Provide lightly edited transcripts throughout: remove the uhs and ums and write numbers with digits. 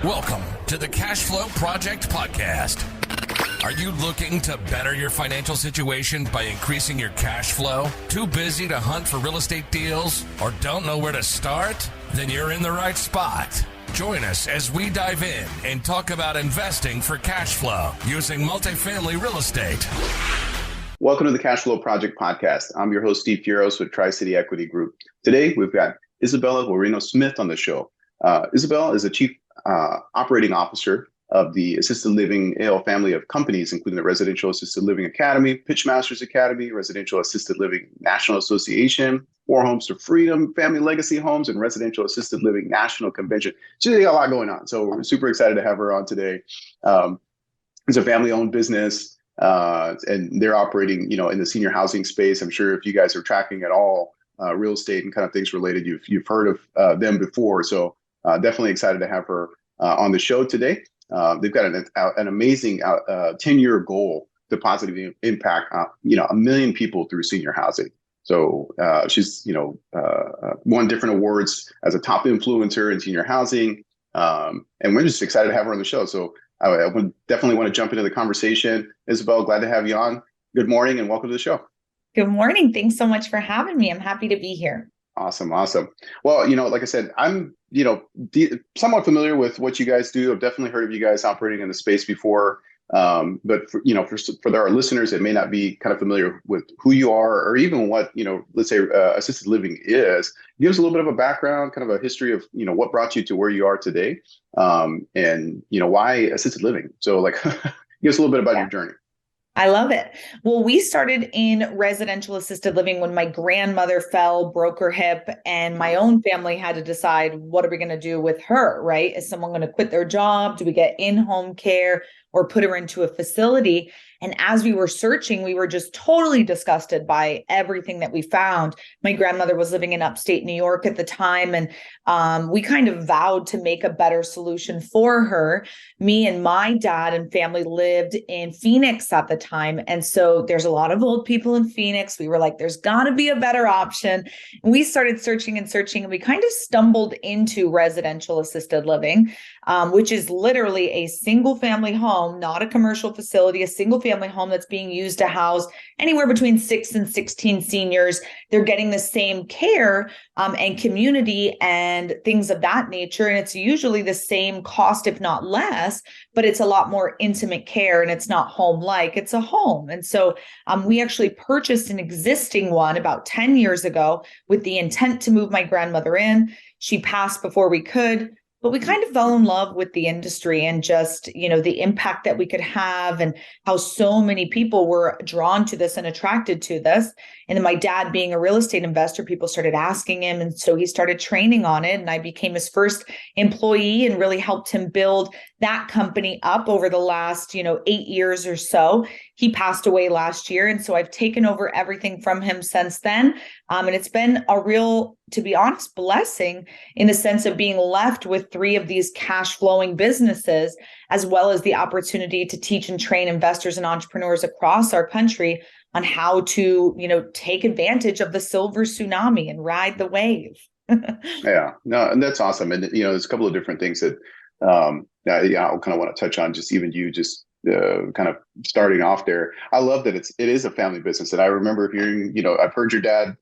Welcome to the Cashflow Project podcast. Are you looking to better your financial situation by increasing your cash flow? Too busy to hunt for real estate deals or don't know where to start? Then you're in the right spot. Join us as we dive in and talk about investing for cash flow using multifamily real estate. Welcome to the Cashflow Project podcast. I'm your host, Steve Fieros with Tri-City Equity Group. Today, we've got Isabelle Guarino-Smith on the show. Isabelle is the Chief Operating Officer of the Assisted Living AL family of companies, including the Residential Assisted Living Academy, Pitchmasters Academy, Residential Assisted Living National Association, Four Homes to Freedom, Family Legacy Homes, and Residential Assisted Living National Convention. She's got a lot going on, so we're super excited to have her on today. It's a family-owned business, and they're operating, in the senior housing space. I'm sure if you guys are tracking at all real estate and kind of things related, you've heard of them before. So definitely excited to have her on the show today. They've got an amazing 10-year goal to positively impact, 1 million people through senior housing. So she's, won different awards as a top influencer in senior housing. And we're just excited to have her on the show. So I would definitely want to jump into the conversation. Isabelle, glad to have you on. Good morning and welcome to the show. Good morning. Thanks so much for having me. I'm happy to be here. Awesome. Well, like I said, I'm, somewhat familiar with what you guys do. I've definitely heard of you guys operating in the space before. But for our listeners that may not be kind of familiar with who you are or even what, let's say assisted living is, give us a little bit of a background, kind of a history of, what brought you to where you are today, and, why assisted living. So give us a little bit about your journey. I love it. Well, we started in residential assisted living when my grandmother fell, broke her hip, and my own family had to decide, what are we going to do with her, right? Is someone going to quit their job? Do we get in-home care or put her into a facility? And as we were searching, we were just totally disgusted by everything that we found. My grandmother was living in upstate New York at the time, and we kind of vowed to make a better solution for her. Me and my dad and family lived in Phoenix at the time. And so there's a lot of old people in Phoenix. We were like, there's got to be a better option. And we started searching, and we kind of stumbled into residential assisted living, which is literally a single family home, not a commercial facility, a single family home that's being used to house anywhere between 6 and 16 seniors. They're getting the same care and community and things of that nature. And it's usually the same cost, if not less, but it's a lot more intimate care, and it's not home-like, it's a home. And so we actually purchased an existing one about 10 years ago with the intent to move my grandmother in. She passed before we could. But we kind of fell in love with the industry and just, the impact that we could have and how so many people were drawn to this and attracted to this. And then my dad being a real estate investor, people started asking him. And so he started training on it. And I became his first employee and really helped him build that company up over the last, 8 years or so. He passed away last year. And so I've taken over everything from him since then. And it's been a real, to be honest, blessing in the sense of being left with 3 of these cash flowing businesses, as well as the opportunity to teach and train investors and entrepreneurs across our country on how to, take advantage of the silver tsunami and ride the wave. Yeah, no, and that's awesome. And, there's a couple of different things that I kind of want to touch on, just even you just kind of starting off there. I love that it is a family business. And I remember hearing, I've heard your dad,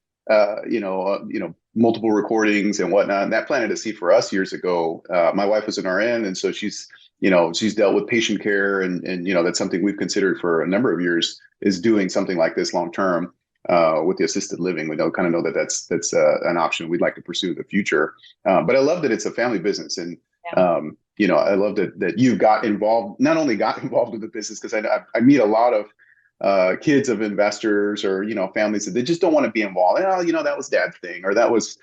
multiple recordings and whatnot. And that planted a seed for us years ago. My wife was an RN, and so she's dealt with patient care, and that's something we've considered for a number of years, is doing something like this long term with the assisted living. We kind of know that that's an option we'd like to pursue in the future. But I love that it's a family business, and I love that you not only got involved in the business, because I meet a lot of kids of investors or, families that they just don't want to be involved. Oh, that was dad's thing, or that was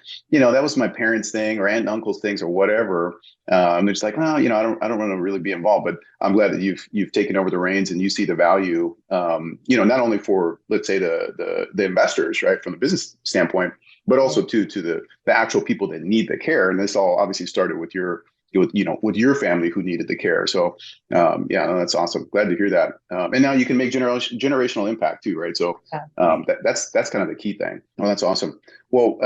my parents' thing, or aunt and uncle's things, or whatever. And they're just like, well, I don't want to really be involved. But I'm glad that you've taken over the reins and you see the value, not only for, let's say, the investors, right, from the business standpoint, but also to the actual people that need the care. And this all obviously started with your family who needed the care. So, that's awesome. Glad to hear that. And now you can make generational impact too, right? So, that's kind of the key thing. Oh, that's awesome. Well,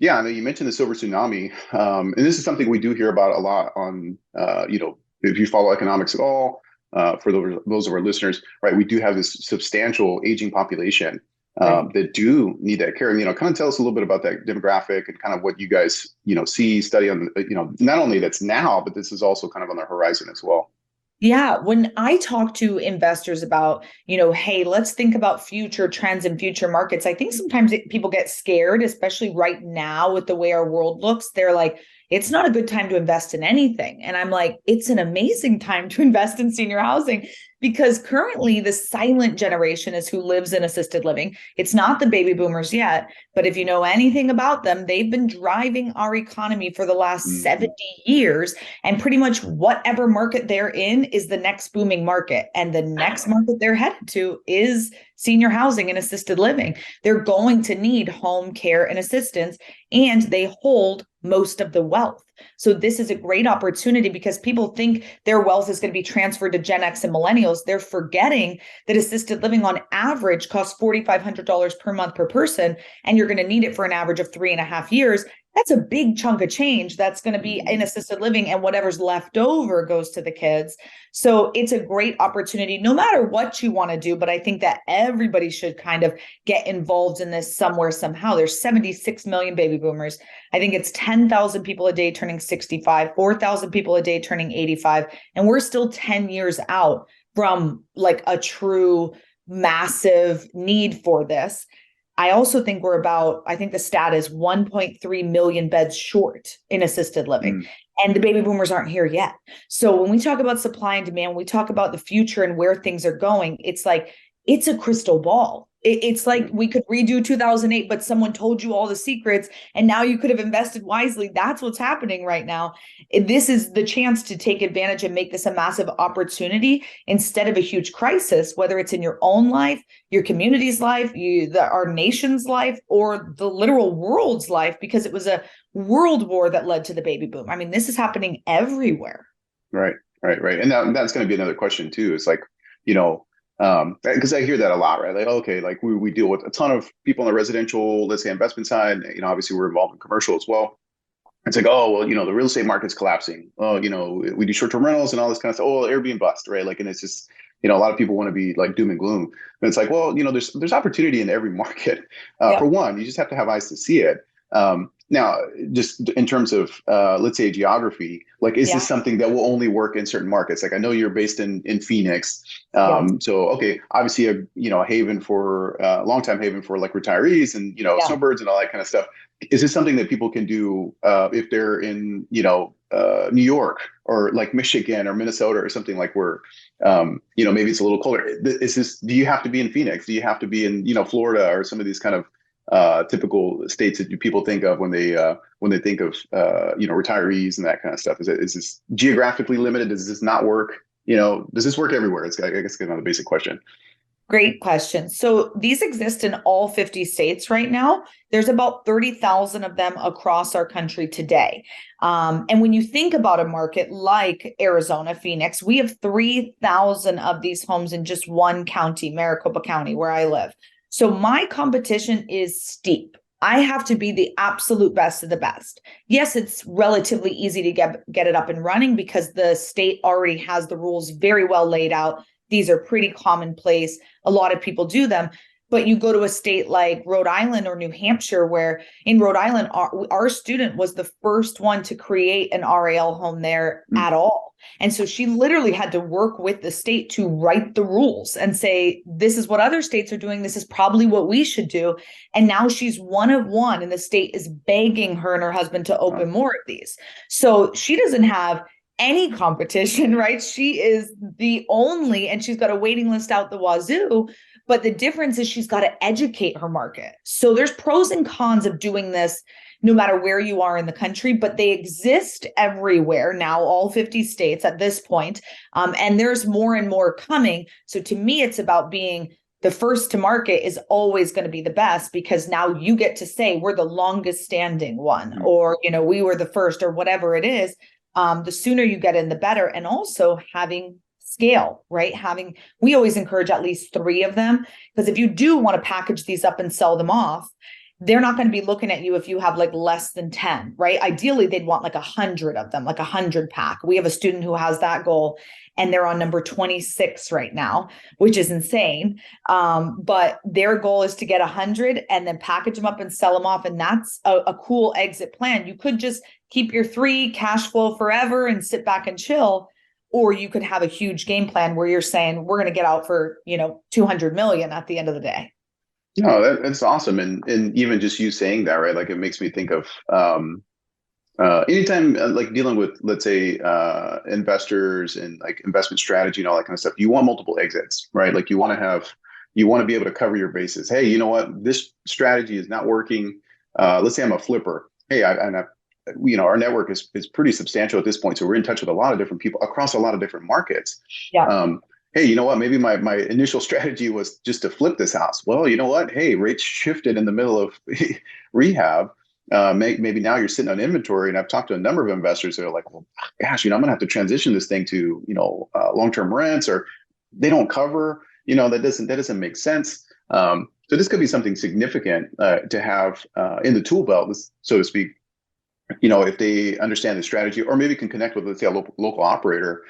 Yeah, I know you mentioned the silver tsunami, and this is something we do hear about a lot on, if you follow economics at all, for those of our listeners, right? We do have this substantial aging population Right. that do need that care. And, kind of tell us a little bit about that demographic and kind of what you guys, see, study on, not only that's now, but this is also kind of on the horizon as well. Yeah, when I talk to investors about, hey, let's think about future trends and future markets, I think sometimes people get scared, especially right now with the way our world looks. They're like, it's not a good time to invest in anything. And I'm like, it's an amazing time to invest in senior housing because currently the silent generation is who lives in assisted living. It's not the baby boomers yet, but if you know anything about them, they've been driving our economy for the last Mhm. 70 years. And pretty much whatever market they're in is the next booming market. And the next market they're headed to is senior housing and assisted living. They're going to need home care and assistance, and they hold most of the wealth. So this is a great opportunity because people think their wealth is going to be transferred to Gen X and millennials. They're forgetting that assisted living on average costs $4,500 per month per person, and you're going to need it for an average of 3.5 years. That's a big chunk of change that's going to be in assisted living, and whatever's left over goes to the kids. So it's a great opportunity no matter what you want to do. But I think that everybody should kind of get involved in this somewhere, somehow. There's 76 million baby boomers. I think it's 10,000 people a day turning 65, 4,000 people a day turning 85. And we're still 10 years out from like a true massive need for this. I also think I think the stat is 1.3 million beds short in assisted living. And the baby boomers aren't here yet. So when we talk about supply and demand, we talk about the future and where things are going. It's like, it's a crystal ball. It's like we could redo 2008, but someone told you all the secrets and now you could have invested wisely. That's what's happening right now. This is the chance to take advantage and make this a massive opportunity instead of a huge crisis, whether it's in your own life, your community's life, our nation's life, or the literal world's life, because it was a world war that led to the baby boom. I mean, this is happening everywhere. Right. And that's going to be another question too. It's like, because I hear that a lot, right? Like, okay, like we deal with a ton of people on the residential, let's say investment side. Obviously we're involved in commercial as well. It's like, oh, well, the real estate market's collapsing. Oh, we do short-term rentals and all this kind of stuff. Oh, Airbnb bust, right? Like, and it's just, a lot of people want to be like doom and gloom. And it's like, well, there's opportunity in every market. For one, you just have to have eyes to see it. Now, just in terms of, let's say, geography, like, is this something that will only work in certain markets? Like, I know you're based in Phoenix. So, okay, obviously, a haven for, long-time haven for like retirees and, snowbirds and all that kind of stuff. Is this something that people can do if they're in, New York or like Michigan or Minnesota or something like where, maybe it's a little colder? Do you have to be in Phoenix? Do you have to be in, Florida or some of these kind of typical states that people think of when they think of retirees and that kind of stuff? Is this geographically limited? Does this not work? Does this work everywhere? It's, I guess, kind of the basic question. Great question. So these exist in all 50 states right now. There's about 30,000 of them across our country today. And when you think about a market like Arizona, Phoenix, we have 3,000 of these homes in just one county, Maricopa County, where I live. So my competition is steep. I have to be the absolute best of the best. Yes, it's relatively easy to get it up and running because the state already has the rules very well laid out. These are pretty commonplace. A lot of people do them. But you go to a state like Rhode Island or New Hampshire, where in Rhode Island, our student was the first one to create an RAL home there at all. And so she literally had to work with the state to write the rules and say, this is what other states are doing. This is probably what we should do. And now she's one of one, and the state is begging her and her husband to open more of these. So she doesn't have any competition, right? She is the only, and she's got a waiting list out the wazoo. But the difference is she's got to educate her market. So there's pros and cons of doing this no matter where you are in the country, but they exist everywhere now, all 50 states at this point. And there's more and more coming. So to me, it's about being the first to market is always going to be the best, because now you get to say we're the longest standing one, or, we were the first, or whatever it is. The sooner you get in, the better. And also having scale, right? We always encourage at least 3 of them, because if you do want to package these up and sell them off, they're not going to be looking at you if you have like less than 10, right? Ideally, they'd want like 100 of them, like 100 pack. We have a student who has that goal and they're on number 26 right now, which is insane. But their goal is to get 100 and then package them up and sell them off. And that's a cool exit plan. You could just keep your 3, cash flow forever and sit back and chill. Or you could have a huge game plan where you're saying, we're going to get out for, 200 million at the end of the day. No, that's awesome. And even just you saying that, right? Like it makes me think of anytime like dealing with, let's say, investors and like investment strategy and all that kind of stuff, you want multiple exits, right? Like you want to be able to cover your bases. Hey, you know what? This strategy is not working. Let's say I'm a flipper. Hey, our network is pretty substantial at this point. So we're in touch with a lot of different people across a lot of different markets. Yeah. Hey, you know what? Maybe my initial strategy was just to flip this house. Well, you know what? Hey, rates shifted in the middle of rehab. Maybe now you're sitting on inventory, and I've talked to a number of investors that are like, well, gosh, I'm going to have to transition this thing to, long-term rents, or they don't cover, that doesn't make sense. So this could be something significant to have in the tool belt, so to speak. If they understand the strategy, or maybe can connect with, let's say, a local operator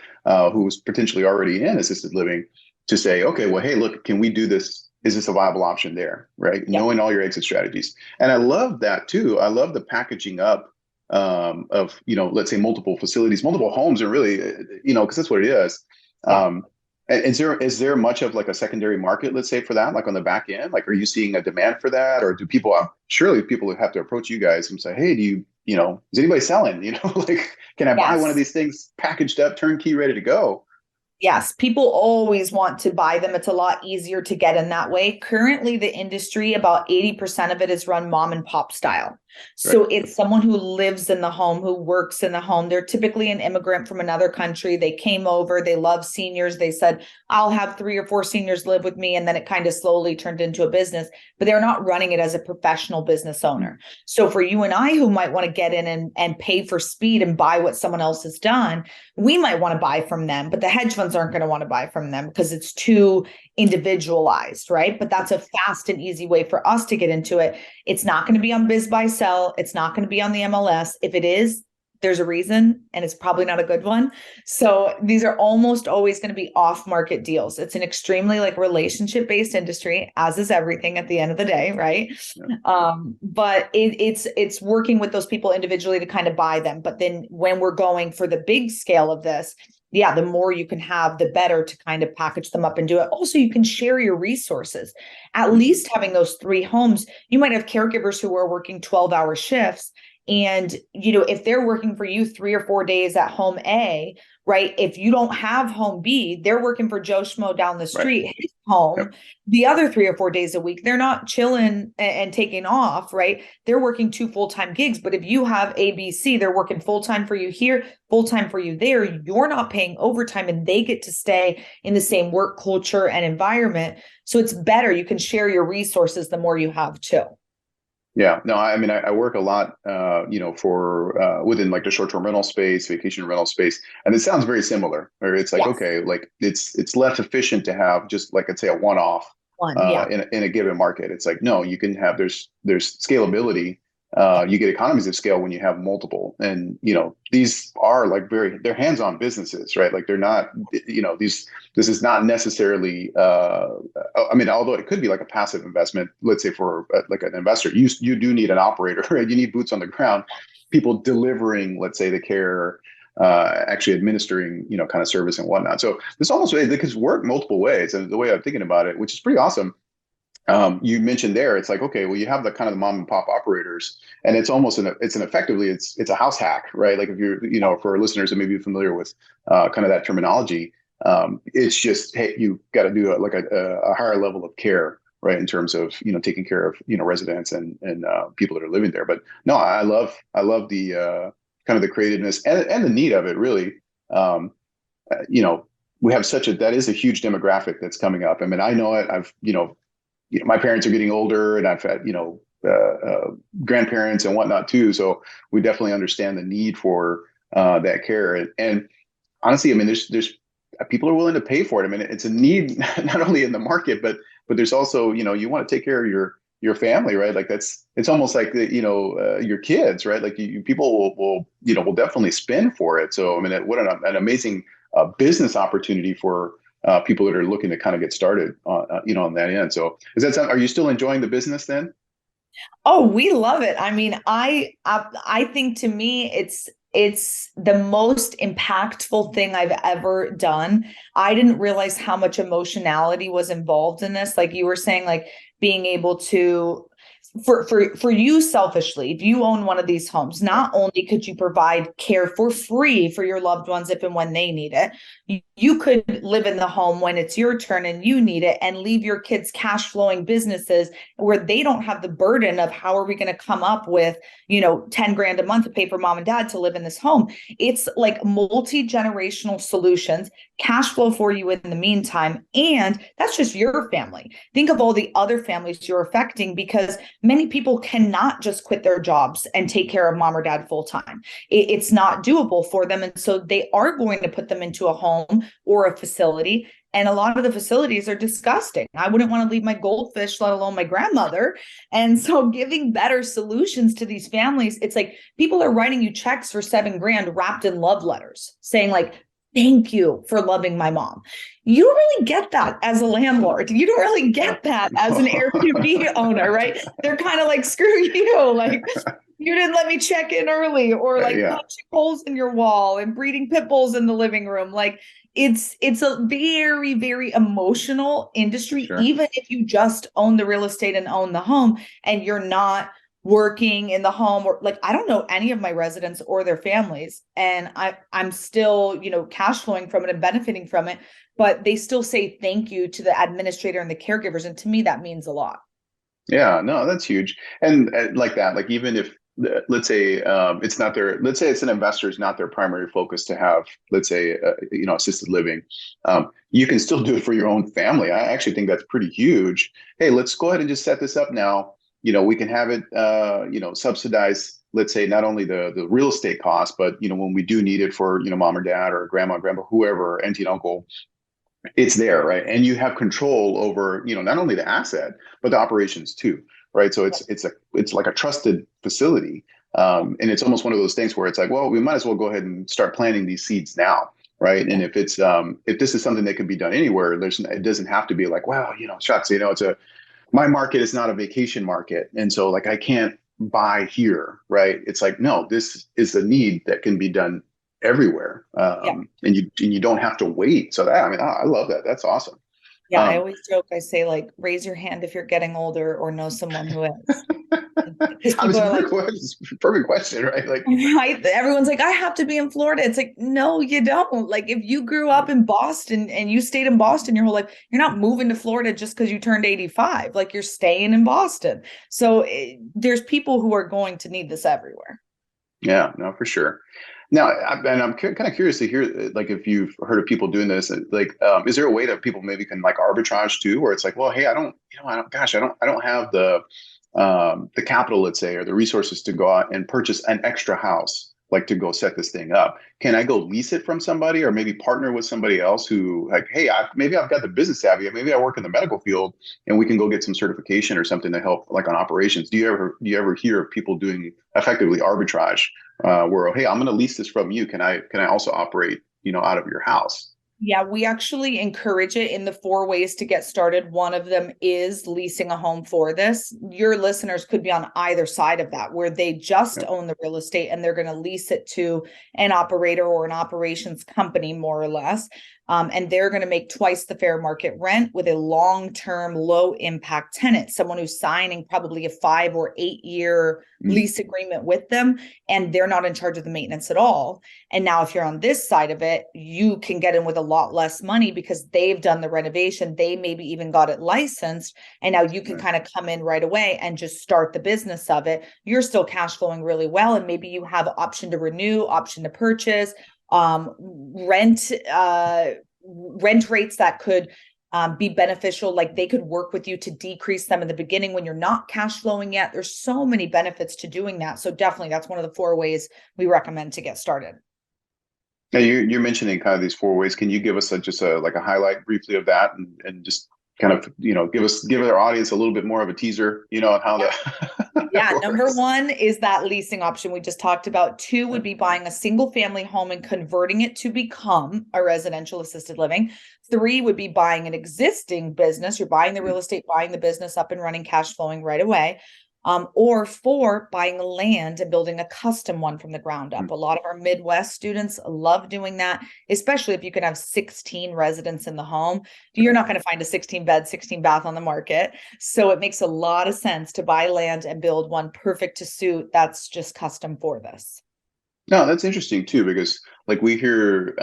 who's potentially already in assisted living to say, okay, well, hey, look, can we do this? Is this a viable option there? Right. Yeah. Knowing all your exit strategies. And I love that too. I love the packaging up of, let's say multiple facilities, multiple homes, and really, because that's what it is. Yeah. Is there much of like a secondary market, let's say, for that, like on the back end? Like, are you seeing a demand for that? Or do surely people have to approach you guys and say, hey, is anybody selling, like, can I buy one of these things packaged up, turnkey, ready to go? Yes, people always want to buy them. It's a lot easier to get in that way. Currently, the industry, about 80% of it is run mom and pop style. So It's someone who lives in the home, who works in the home. They're typically an immigrant from another country. They came over, they love seniors. They said, I'll have 3 or 4 seniors live with me. And then it kind of slowly turned into a business, but they're not running it as a professional business owner. So for you and I, who might want to get in and pay for speed and buy what someone else has done, we might want to buy from them, but the hedge funds aren't going to want to buy from them because it's too individualized, right? But that's a fast and easy way for us to get into it. It's not going to be on Biz Buy Sell. It's not going to be on the MLS. If it is, there's a reason, and it's probably not a good one. So these are almost always going to be off-market deals. It's an extremely like relationship-based industry, as is everything at the end of the day, right? Yeah. But it's working with those people individually to kind of buy them. But then when we're going for the big scale of this, yeah, the more you can have, the better to kind of package them up and do it. Also, you can share your resources. At least having those 3 homes, you might have caregivers who are working 12-hour shifts. And, if they're working for you 3 or 4 days at home A, right? If you don't have home B, they're working for Joe Schmo down the street, right. His home. Yep. The other 3 or 4 days a week, they're not chilling and taking off, right? They're working 2 full-time gigs. But if you have ABC, they're working full-time for you here, full-time for you there. You're not paying overtime, and they get to stay in the same work culture and environment. So it's better. You can share your resources the more you have too. Yeah, no, I mean, I work a lot, for within like the short-term rental space, vacation rental space, and it sounds very similar. Where it's like, okay, like it's less efficient to have just like, I'd say, a one-off in a given market. It's like, no, you can have there's scalability. You get economies of scale when you have multiple, and these are like they're hands-on businesses, right? Like they're not, this is not necessarily, I mean, although it could be like a passive investment, let's say for like an investor, you do need an operator, right? You need boots on the ground, people delivering, let's say, the care, actually administering, kind of service and whatnot. So this almost it could work multiple ways, and the way I'm thinking about it, which is pretty awesome. You mentioned there, it's like, okay, well, you have the kind of the mom and pop operators, and it's almost it's a house hack, right? Like if you're, for listeners that may be familiar with kind of that terminology, it's just, hey, you got to do a higher level of care, right? In terms of, taking care of, residents and people that are living there. But no, I love the kind of the creativeness and the need of it, really. We have that is a huge demographic that's coming up. I mean, I know it. My parents are getting older, and I've had, grandparents and whatnot too. So we definitely understand the need for that care. And honestly, I mean, there's people are willing to pay for it. I mean, it's a need not only in the market, but there's also, you want to take care of your family, right? Like it's almost like your kids, right? Like people will definitely spend for it. So I mean, what an amazing business opportunity for people that are looking to kind of get started on that end. So are you still enjoying the business then? Oh, we love it. I mean, I think to me it's the most impactful thing I've ever done. I didn't realize how much emotionality was involved in this. Like you were saying, like being able to for you selfishly, if you own one of these homes, not only could you provide care for free for your loved ones if and when they need it, you could live in the home when it's your turn and you need it, and leave your kids cash flowing businesses where they don't have the burden of how are we going to come up with 10 grand a month to pay for mom and dad to live in this home. It's like multi-generational solutions, cash flow for you in the meantime. And that's just your family. Think of all the other families you're affecting, because many people cannot just quit their jobs and take care of mom or dad full time. It's not doable for them. And so they are going to put them into a home or a facility. And a lot of the facilities are disgusting. I wouldn't want to leave my goldfish, let alone my grandmother. And so giving better solutions to these families, it's like people are writing you checks for 7 grand wrapped in love letters saying like, thank you for loving my mom. You don't really get that as a landlord. You don't really get that as an Airbnb owner, right? They're kind of like, screw you. Like, you didn't let me check in early, or like punching holes in your wall and breeding pit bulls in the living room. Like it's a very, very emotional industry, Sure. even if you just own the real estate and own the home and you're not working in the home, or like I don't know any of my residents or their families, and I'm still cash flowing from it and benefiting from it, but they still say thank you to the administrator and the caregivers, and to me that means a lot. Yeah, no, that's huge. And like that, like even if let's say it's not let's say it's an investor's not their primary focus to have, let's say, assisted living, you can still do it for your own family. I actually think that's pretty huge. Hey, let's go ahead and just set this up now. We can have it, subsidize, let's say, not only the real estate costs, but, when we do need it for, mom or dad or grandma, whoever, auntie and uncle, it's there, right? And you have control over, not only the asset, but the operations too, right? So it's like a trusted facility. And it's almost one of those things where it's like, well, we might as well go ahead and start planting these seeds now. Right. And if it's if this is something that can be done anywhere, it doesn't have to be like, wow, shucks, my market is not a vacation market. And so like, I can't buy here. Right. It's like, no, this is a need that can be done everywhere. And you don't have to wait. So I love that. That's awesome. Yeah. I always joke. I say like, raise your hand if you're getting older or know someone who is. People are like, perfect question, right? Like, right? Everyone's like, I have to be in Florida. It's like, no, you don't. Like, if you grew up in Boston and you stayed in Boston your whole life, you're not moving to Florida just because you turned 85. Like, you're staying in Boston. So there's people who are going to need this everywhere. Yeah, no, for sure. Now, and I'm kind of curious to hear, like, if you've heard of people doing this, like, is there a way that people maybe can like arbitrage too, where it's like, well, hey, I don't have the capital, let's say, or the resources to go out and purchase an extra house, like to go set this thing up. Can I go lease it from somebody, or maybe partner with somebody else who, like, hey, maybe I've got the business savvy, maybe I work in the medical field, and we can go get some certification or something to help, like, on operations. Do you ever hear of people doing effectively arbitrage, where, hey, I'm going to lease this from you. Can I also operate, out of your house? Yeah, we actually encourage it in the 4 ways to get started. One of them is leasing a home for this. Your listeners could be on either side of that, where they just own the real estate and they're going to lease it to an operator or an operations company, more or less. And they're going to make twice the fair market rent with a long-term, low-impact tenant, someone who's signing probably a 5 or 8 year lease agreement with them, and they're not in charge of the maintenance at all. And now if you're on this side of it, you can get in with a lot less money because they've done the renovation. They maybe even got it licensed. And now you can kind of come in right away and just start the business of it. You're still cash flowing really well. And maybe you have option to renew, option to purchase, rent rates that could be beneficial. Like they could work with you to decrease them in the beginning when you're not cash flowing yet. There's so many benefits to doing that. So definitely that's one of the 4 ways we recommend to get started. Now you're mentioning kind of these 4 ways. Can you give us just a highlight briefly of that, and just kind of, give our audience a little bit more of a teaser, on how Yeah, that number works. one is that leasing option we just talked about. Two would be buying a single family home and converting it to become a residential assisted living. Three would be buying an existing business. You're buying the real estate, buying the business up and running, cash flowing right away. Or four, buying land and building a custom one from the ground up. A lot of our Midwest students love doing that, especially if you can have 16 residents in the home. You're not going to find a 16 bed, 16 bath on the market. So it makes a lot of sense to buy land and build one perfect to suit that's just custom for this. No, that's interesting too, because like we hear,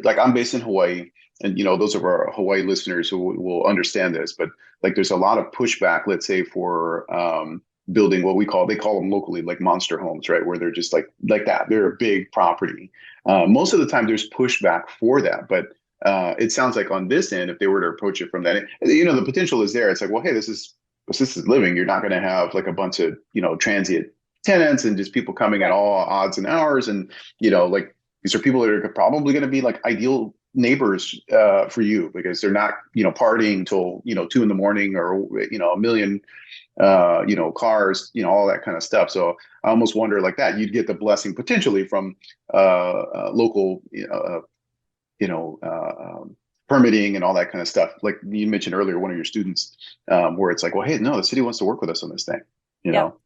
like I'm based in Hawaii, and those of our Hawaii listeners who will understand this, but like there's a lot of pushback, let's say, for building what they call them locally like monster homes, right? Where they're just like that. They're a big property. Most of the time there's pushback for that, but it sounds like on this end, if they were to approach it from that, the potential is there. It's like, well, hey, this is living. You're not going to have like a bunch of transient tenants and just people coming at all odds and hours, and like these are people that are probably going to be like ideal neighbors for you, because they're not partying till 2 a.m. or a million cars, all that kind of stuff. So I almost wonder like that you'd get the blessing potentially from local permitting and all that kind of stuff, like you mentioned earlier, one of your students, where it's like, well, hey, no, the city wants to work with us on this thing, know.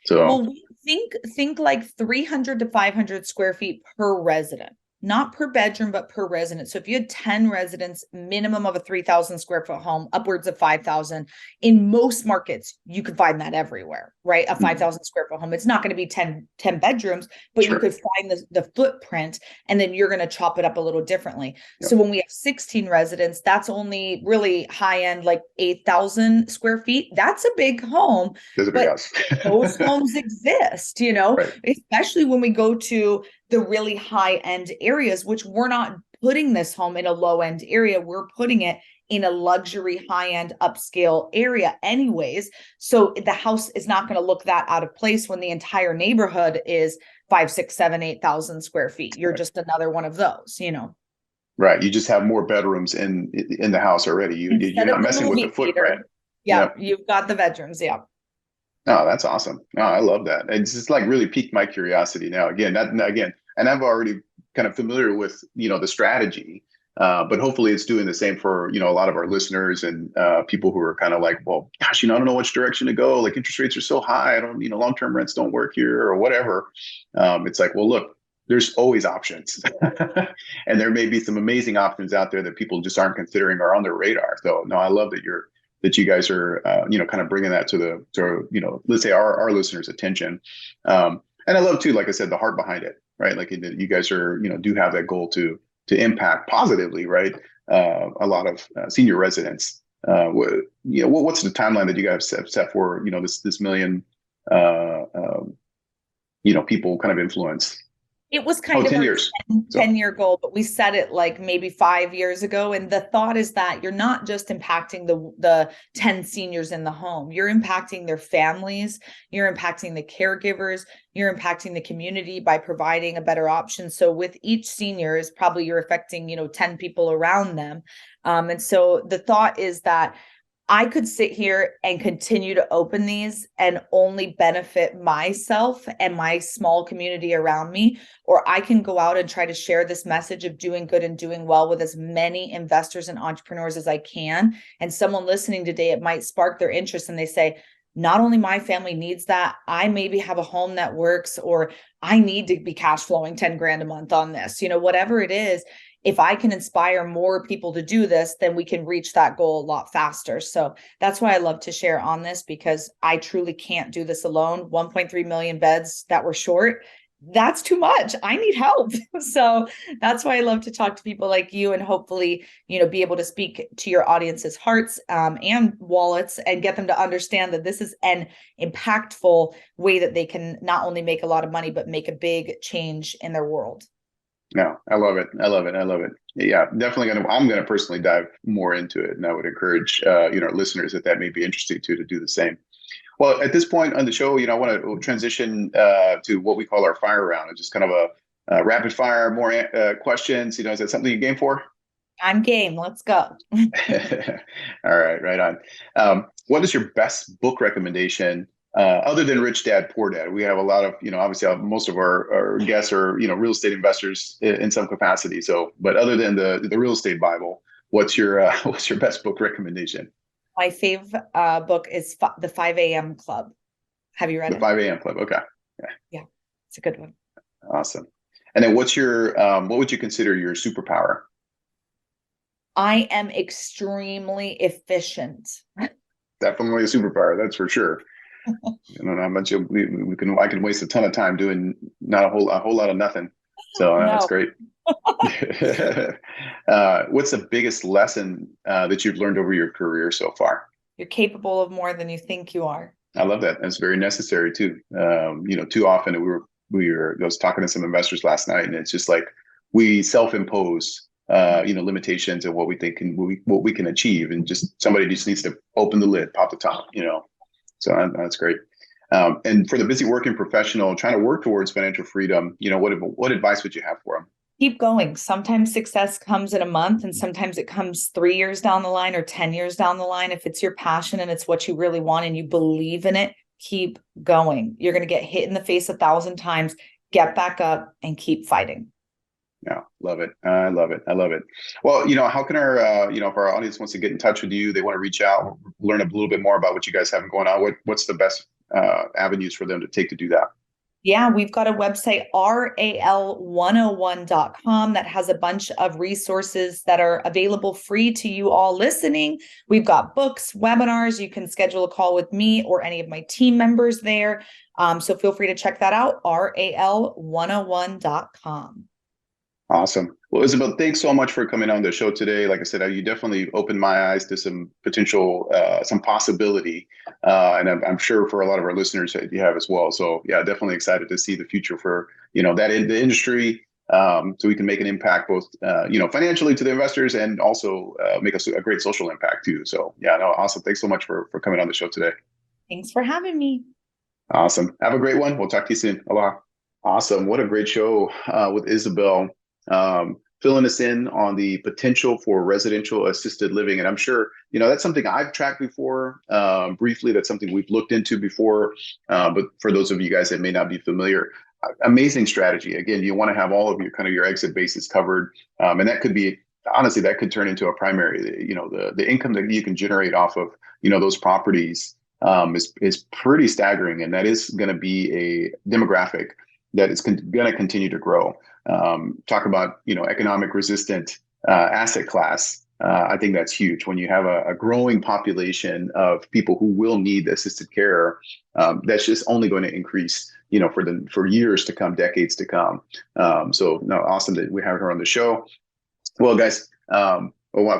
So well, think like 300 to 500 square feet per resident, not per bedroom, but per resident. So if you had 10 residents, minimum of a 3,000 square foot home, upwards of 5,000, in most markets, you could find that everywhere, right? A 5,000 square foot home. It's not going to be 10 bedrooms, but Sure. You could find the footprint, and then you're going to chop it up a little differently. Yep. So when we have 16 residents, that's only really high end, like 8,000 square feet. That's a big home. There's a big house. Those homes exist, right. Especially when we go to the really high end areas, which we're not putting this home in a low end area. We're putting it in a luxury high end upscale area anyways. So the house is not going to look that out of place when the entire neighborhood is 5, 6, 7, 8,000 square feet. You're just another one of those, Right. You just have more bedrooms in the house already. You're not messing with the footprint. Yeah. You've got the bedrooms. Yeah. Oh, that's awesome. Oh, I love that. It's just like really piqued my curiosity now. Again, and I'm already kind of familiar with, the strategy, but hopefully it's doing the same for, a lot of our listeners and people who are kind of like, well, gosh, I don't know which direction to go. Like interest rates are so high. I don't, long-term rents don't work here or whatever. It's like, well, look, there's always options and there may be some amazing options out there that people just aren't considering or on their radar. So no, I love that you guys are, kind of bringing that to let's say our listeners' attention. And I love too, like I said, the heart behind it, right? Like you guys are, do have that goal to impact positively, right? A lot of senior residents. What's the timeline that you guys have set for, this million, people kind of influence? It was kind of 10 a years. 10-year goal, but we set it like maybe 5 years ago. And the thought is that you're not just impacting the 10 seniors in the home, you're impacting their families, you're impacting the caregivers, you're impacting the community by providing a better option. So with each senior is probably you're affecting, 10 people around them. And so the thought is that I could sit here and continue to open these and only benefit myself and my small community around me, or I can go out and try to share this message of doing good and doing well with as many investors and entrepreneurs as I can. And someone listening today, it might spark their interest and they say, not only my family needs that, I maybe have a home that works, or I need to be cash flowing 10 grand a month on this, whatever it is. If I can inspire more people to do this, then we can reach that goal a lot faster. So that's why I love to share on this, because I truly can't do this alone. 1.3 million beds that we're short, that's too much. I need help. So that's why I love to talk to people like you and hopefully, be able to speak to your audience's hearts and wallets and get them to understand that this is an impactful way that they can not only make a lot of money, but make a big change in their world. No, I love it. Yeah, definitely I'm going to personally dive more into it. And I would encourage, listeners that may be interesting to do the same. Well, at this point on the show, I want to transition to what we call our fire round. It's just kind of a rapid fire, more questions. Is that something you game for? I'm game. Let's go. All right, right on. What is your best book recommendation other than Rich Dad Poor Dad? We have a lot of, obviously most of our guests are, real estate investors in some capacity. So, but other than the real estate Bible, what's your what's your best book recommendation? My favorite book is The 5 a.m. Club. Have you read The it? 5 a.m. Club. Okay. Yeah, it's a good one. Awesome. And then what's your what would you consider your superpower? I am extremely efficient. Definitely a superpower, that's for sure. I don't know how much I can waste a ton of time doing not a whole lot of nothing. So that's No, great. What's the biggest lesson that you've learned over your career so far? you're capable of more than you think you are. I love that. That's very necessary too. Too often I was talking to some investors last night, and it's just like we self-impose, limitations of what we think what we can achieve, and just somebody just needs to open the lid, pop the top. So that's great. And for the busy working professional trying to work towards financial freedom, what advice would you have for them? Keep going. Sometimes success comes in a month, and sometimes it comes 3 years down the line or 10 years down the line. If it's your passion and it's what you really want and you believe in it, keep going. You're going to get hit in the face 1,000 times. Get back up and keep fighting. Yeah, love it. I love it. I love it. Well, how can our, if our audience wants to get in touch with you, they want to reach out, learn a little bit more about what you guys have going on. What's the best avenues for them to take to do that? Yeah, we've got a website, ral101.com, that has a bunch of resources that are available free to you all listening. We've got books, webinars. You can schedule a call with me or any of my team members there. So feel free to check that out, ral101.com. Awesome. Well, Isabelle, thanks so much for coming on the show today. Like I said, you definitely opened my eyes to some potential, some possibility, and I'm sure for a lot of our listeners that you have as well. So yeah, definitely excited to see the future for that in the industry, so we can make an impact both financially to the investors and also make a great social impact too. So yeah, no, awesome. Thanks so much for coming on the show today. Thanks for having me. Awesome. Have a great one. We'll talk to you soon. Aloha. Awesome. What a great show with Isabelle. Filling us in on the potential for residential assisted living. And I'm sure, that's something I've tracked before, briefly. That's something we've looked into before. But for those of you guys that may not be familiar, amazing strategy. Again, you want to have all of your exit bases covered. And that could be, honestly, that could turn into a primary, the income that you can generate off of, those properties is pretty staggering. And that is going to be a demographic that is going to continue to grow. Talk about, economic resistant asset class. I think that's huge. When you have a growing population of people who will need assisted care, that's just only going to increase, for years to come, decades to come. So no, awesome that we have her on the show. Well, guys, of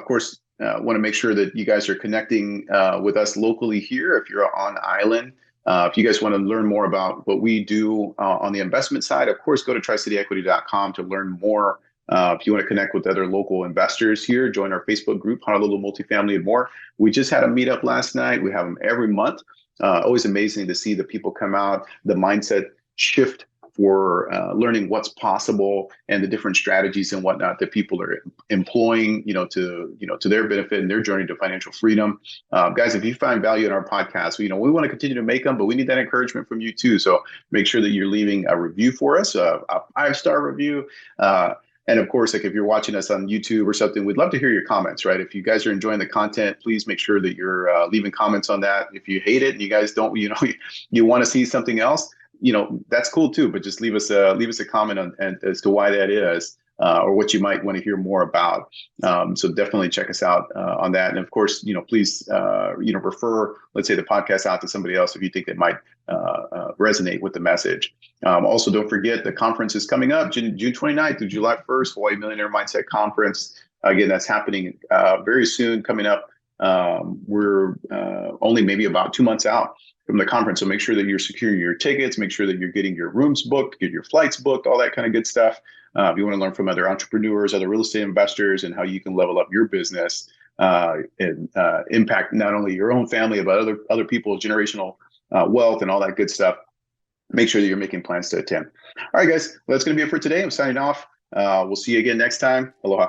course, want to make sure that you guys are connecting with us locally here. If you're on island, if you guys want to learn more about what we do on the investment side, of course, go to tricityequity.com to learn more. If you want to connect with other local investors here, join our Facebook group, Honolulu Multifamily and More. We just had a meetup last night. We have them every month. Always amazing to see the people come out, the mindset shift for learning what's possible and the different strategies and whatnot that people are employing, to their benefit and their journey to financial freedom. Guys, if you find value in our podcast, we want to continue to make them, but we need that encouragement from you too. So make sure that you're leaving a review for us, a 5-star review. And of course, like if you're watching us on YouTube or something, we'd love to hear your comments, right? If you guys are enjoying the content, please make sure that you're leaving comments on that. If you hate it and you guys don't, you want to see something else, that's cool too, but just leave us a comment on as to why that is, or what you might want to hear more about. So definitely check us out on that. And of course, please, refer, let's say, the podcast out to somebody else if you think it might resonate with the message. Also, don't forget the conference is coming up June 29th through July 1st, Hawaii Millionaire Mindset Conference. Again, that's happening very soon, coming up. We're only maybe about 2 months out from the conference. So make sure that you're securing your tickets, make sure that you're getting your rooms booked, get your flights booked, all that kind of good stuff. If you want to learn from other entrepreneurs, other real estate investors, and how you can level up your business and impact not only your own family, but other people's generational wealth and all that good stuff, make sure that you're making plans to attend. All right, guys, well, that's going to be it for today. I'm signing off. We'll see you again next time. Aloha.